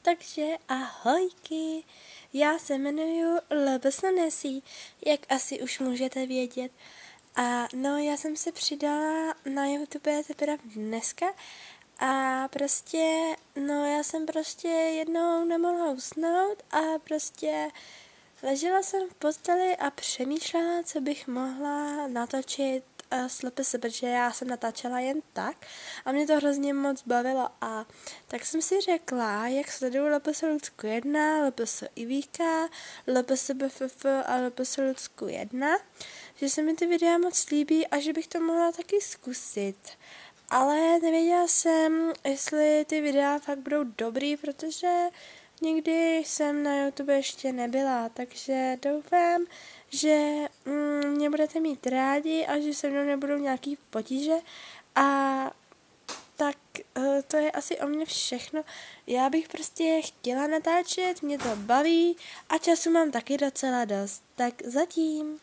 Takže ahojky, já se jmenuji LBSNesí, jak asi už můžete vědět. A no, já jsem se přidala na YouTube teprve dneska a já jsem jednou nemohla usnout a ležela jsem v posteli a přemýšlela, co bych mohla natočit s LPS, protože já jsem natáčela jen tak a mě to hrozně moc bavilo a tak jsem si řekla, jak sleduju LPS Lucku 1, LPS Ivíka, LPS BFF a LPS Lucku 1, že se mi ty videa moc líbí a že bych to mohla taky zkusit. Ale nevěděla jsem, jestli ty videa fakt budou dobrý, protože nikdy jsem na YouTube ještě nebyla, takže doufám, že mě budete mít rádi a že se mnou nebudou nějaký potíže a tak to je asi o mě všechno. Já bych chtěla natáčet, mě to baví a času mám taky docela dost, tak zatím.